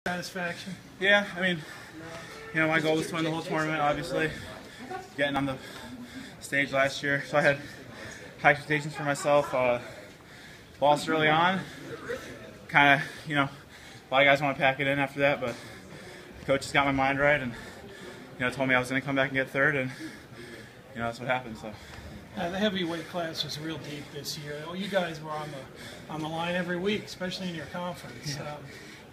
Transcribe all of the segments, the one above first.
Satisfaction? Yeah, I mean, my goal was to win the whole tournament, obviously. Getting on the stage last year, so I had high expectations for myself. Lost early on. Kind of, a lot of guys want to pack it in after that, but the coach just got my mind right and, told me I was going to come back and get third, and, that's what happened, so. The heavyweight class was real deep this year. You guys were on the line every week, especially in your conference.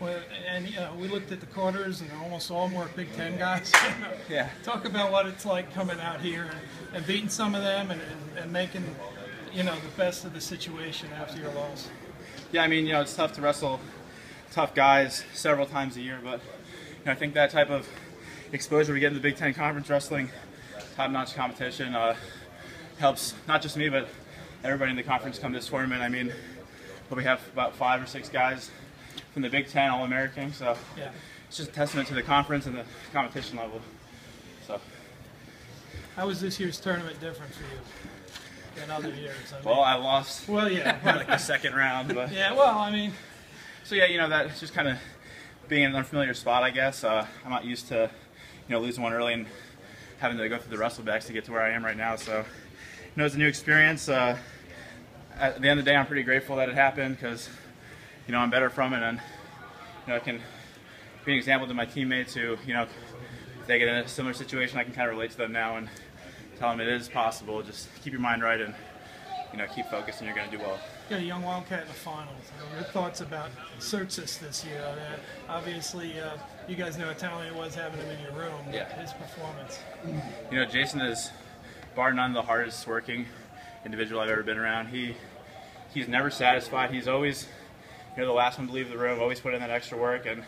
We looked at the quarters, and almost all were Big Ten guys. Yeah. Talk about what it's like coming out here and beating some of them and making, the best of the situation after your loss. Yeah, I mean, it's tough to wrestle tough guys several times a year, but I think that type of exposure we get in the Big Ten Conference wrestling, top-notch competition, helps not just me, but everybody in the conference come to this tournament. I mean, we have about 5 or 6 guys from the Big Ten All-American, so yeah. It's just a testament to the conference and the competition level. So, how was this year's tournament different for you than other years? Well, I lost. Well, yeah, like the second round, but yeah. Well, I mean, so yeah, that's just kind of being in an unfamiliar spot, I guess. I'm not used to, losing one early and having to go through the wrestlebacks to get to where I am right now. So, it's a new experience. At the end of the day, I'm pretty grateful that it happened because, I'm better from it, and I can be an example to my teammates who, if they get in a similar situation, I can kind of relate to them now and tell them it is possible. Just keep your mind right and, keep focused, and you're going to do well. You got a young Wildcat in the finals. Your thoughts about Surtis this year? Obviously, you guys know how talented it was having him in your room. Yeah. His performance. Jason is, bar none, the hardest working individual I've ever been around. He's never satisfied. He's always, the last one to leave the room. Always put in that extra work, and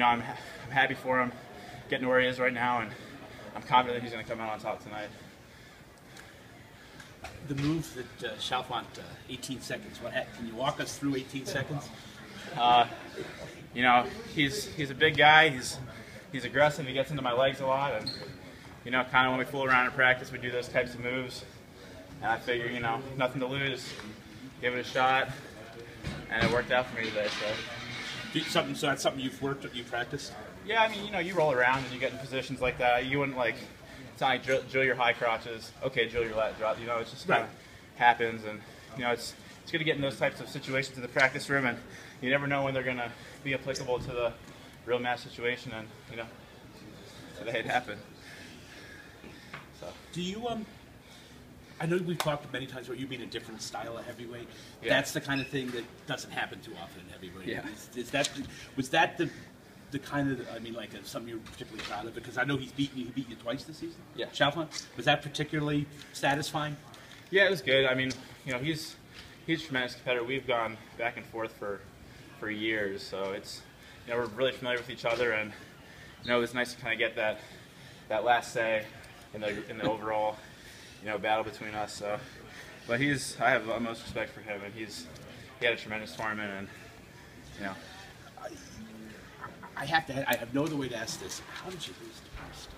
I'm happy for him getting to where he is right now, and I'm confident that he's going to come out on top tonight. The move that Chalfant, 18 seconds. Can you walk us through 18 seconds? He's a big guy. He's aggressive. He gets into my legs a lot, and kind of when we fool around in practice, we do those types of moves. And I figure, nothing to lose. Give it a shot, and it worked out for me today. So that's something you've practiced? Yeah, I mean, you roll around and you get in positions like that. You wouldn't it's not like drill your high crotches. Okay, drill your lat drop. It just kind of happens, and it's good to get in those types of situations in the practice room, and you never know when they're going to be applicable to the real match situation, and today it happened. So. Do you I know we've talked many times about you being a different style of heavyweight. Yeah. That's the kind of thing that doesn't happen too often in heavyweight. Yeah. Was that the kind of, something you're particularly proud of? Because I know he beat you twice this season. Yeah. Chalfant, was that particularly satisfying? Yeah, it was good. I mean, he's a tremendous competitor. We've gone back and forth for years, so it's we're really familiar with each other, and it was nice to kind of get that last say in the overall battle between us. So, but I have the utmost respect for him, and he had a tremendous tournament, and I have no other way to ask this. How did you lose the first?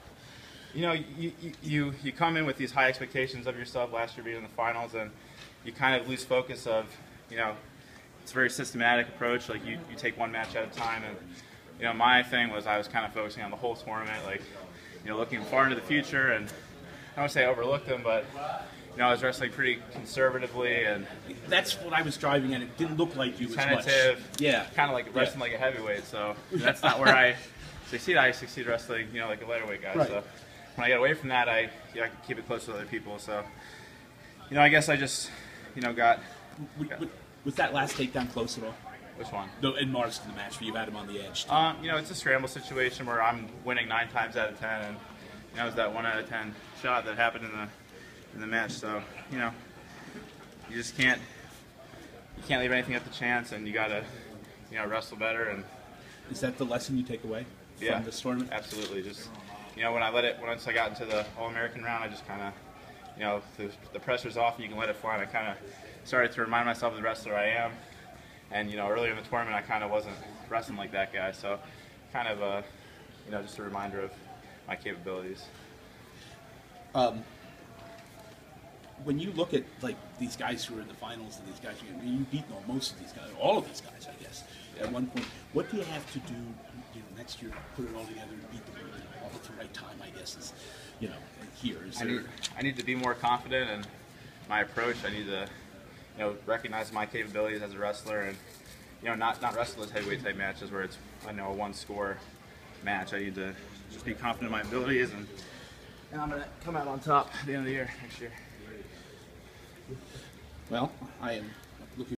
You come in with these high expectations of yourself. Last year being in the finals, and you kind of lose focus of it's a very systematic approach. Like you take one match at a time, and my thing was I was kind of focusing on the whole tournament, looking far into the future, and I don't want to say I overlooked them, but I was wrestling pretty conservatively, and that's what I was driving at. It didn't look like you as much. Tentative, yeah, kind of like wrestling like a heavyweight. So that's not where I succeed. I succeed wrestling, like a lighterweight guy. Right. So when I get away from that, I can keep it close to other people. So I guess I just got. Was that last takedown close at all? Which one? No, in Marston, the match where you had him on the edge. It's a scramble situation where I'm winning 9 times out of 10, and it was that 1 out of 10 shot that happened in the match. So you just can't leave anything up to chance, and you gotta wrestle better. And is that the lesson you take away from this tournament? Absolutely. Just once I got into the All-American round, I just kind of the pressure's off and you can let it fly. And I kind of started to remind myself of the wrestler I am. And earlier in the tournament, I kind of wasn't wrestling like that guy. So kind of just a reminder of my capabilities. when you look at like these guys who are in the finals and these guys, you beat most of these guys, all of these guys, I guess. At one point, what do you have to do, next year to put it all together and beat them all at the right time? I guess is, here is there. I need to be more confident in my approach. I need to, recognize my capabilities as a wrestler, and not wrestle those heavyweight type matches where it's a one-score match. I need to just be confident in my abilities, and I'm gonna come out on top at the end of the year next year. Well, I am